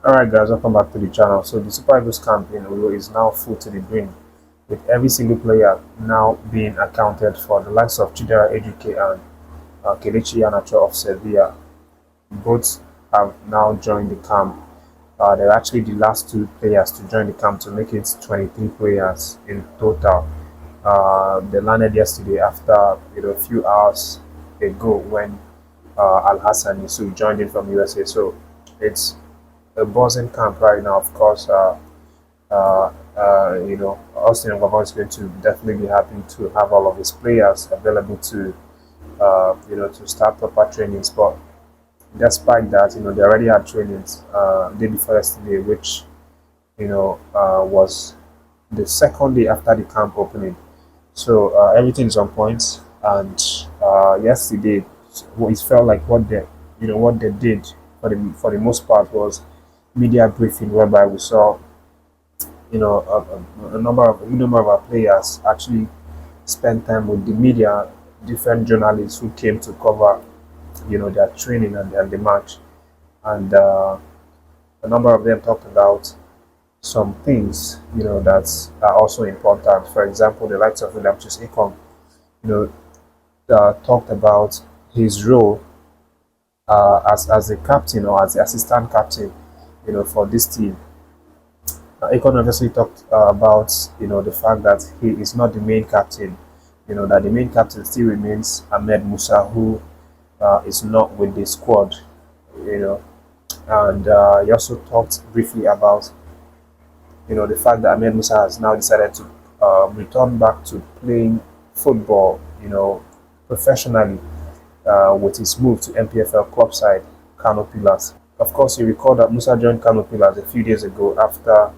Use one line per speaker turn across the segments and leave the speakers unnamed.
Alright guys, welcome back to the channel. So the Super Eagles camp in Uyo is now full to the brim, with every single player now being accounted for. The likes of Chidera EJUKE and EKONG IHEANACHO of Sevilla both have now joined the camp. They're actually the last two players to join the camp to make it 23 players in total. They landed yesterday after a few hours ago when Al Hassan Yusuf joined in from USA. So it's a buzzing camp right now. Of course, Austin Ngwava is going to definitely be happy to have all of his players available to to start proper trainings. But despite that, they already had trainings day before yesterday, which was the second day after the camp opening. So everything is on point. And yesterday, it felt like what they did for the most part was media briefing, whereby we saw a number of our players actually spend time with the media, different journalists who came to cover their training and the match. And a number of them talked about some things that are also important. For example, the likes of EKONG talked about his role as a captain or as the assistant captain for this team. EKONG obviously talked about the fact that he is not the main captain, that the main captain still remains MUSA, who is not with the squad. And he also talked briefly about the fact that MUSA has now decided to return back to playing football professionally with his move to NPFL club side Kano Pillars. Of course, you recall that Musa joined Kano Pillars a few days ago after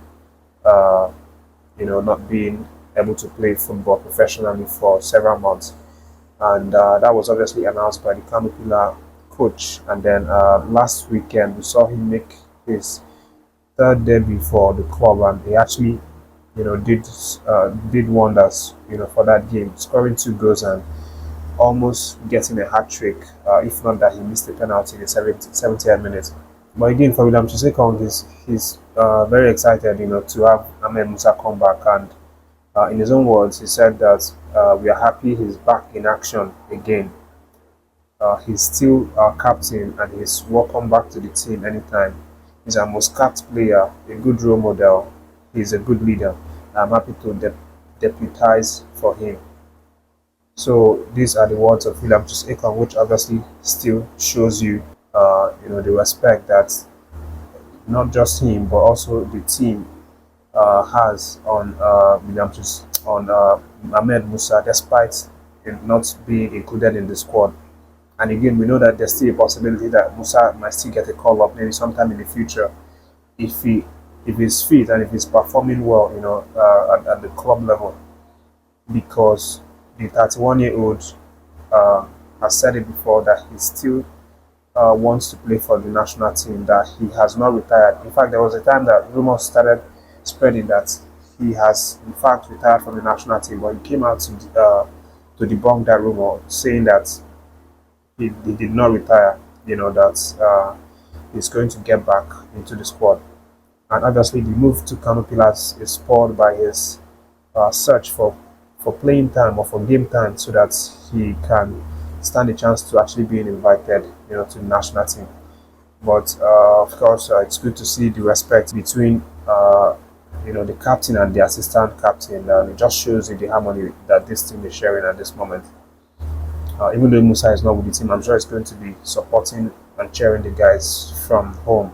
not being able to play football professionally for several months. And that was obviously announced by the Kano Pillar coach. And then last weekend, we saw him make his third debut for the club, and he actually did wonders for that game, scoring 2 goals and almost getting a hat-trick, if not that he missed a penalty in the 70th minute. But again, for William Chisekong, he's very excited to have Ahmed Musa come back. And in his own words, he said that we are happy he's back in action again. He's still our captain and he's welcome back to the team anytime. He's our most capped player, a good role model. He's a good leader. I'm happy to deputize for him. So these are the words of William Chisekong, which obviously still shows you the respect that not just him but also the team has on Ahmed Musa, despite not being included in the squad. And again, we know that there's still a possibility that Musa might still get a call up maybe sometime in the future if he's fit and if he's performing well at the club level, because the 31-year-old has said it before that he still wants to play for the national team, that he has not retired. In fact, there was a time that rumors started spreading that he has in fact retired from the national team, but he came out to debunk that rumor, saying that he did not retire, that he's going to get back into the squad. And obviously the move to Kano Pillars is spurred by his search for playing time or for game time, so that he can stand a chance to actually being invited to the national team. But of course, it's good to see the respect between the captain and the assistant captain, and it just shows you the harmony that this team is sharing at this moment. Even though Musa is not with the team, I'm sure he's going to be supporting and cheering the guys from home,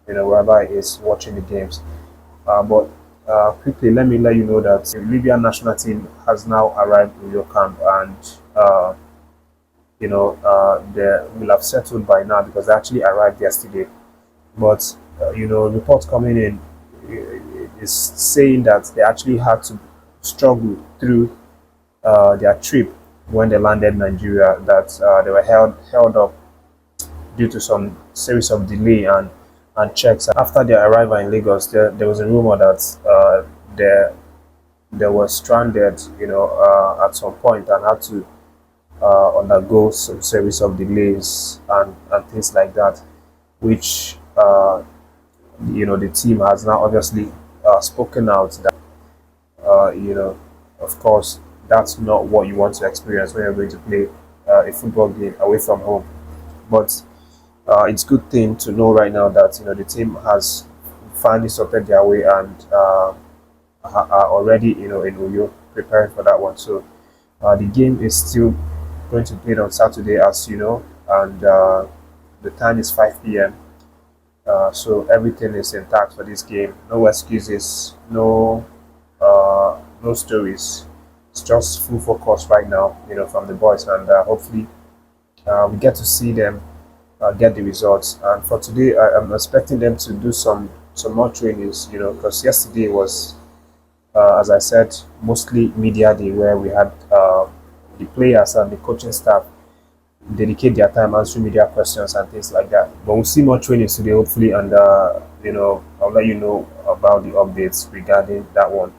wherever he is watching the games. But quickly, let me let you know that the Libyan national team has now arrived in your camp, and they will have settled by now because they actually arrived yesterday. But reports coming in is saying that they actually had to struggle through their trip when they landed Nigeria, that they were held up due to some series of delay and checks. After their arrival in Lagos, there was a rumor that they were stranded at some point and had to undergo some series of delays and things like that, which the team has now obviously spoken out that of course, that's not what you want to experience when you're going to play a football game away from home. But it's good thing to know right now that the team has finally sorted their way and are already in Uyo preparing for that one. So the game is still going to be played on Saturday, as you know, and the time is 5 p.m. So everything is intact for this game. No excuses, no stories. It's just full focus right now, from the boys, and hopefully we get to see them get the results. And for today, I'm expecting them to do some more trainings, because yesterday was, as I said, mostly media day where we had the players and the coaching staff dedicate their time answering media questions and things like that. But we'll see more trainings today, hopefully, and I'll let you know about the updates regarding that one.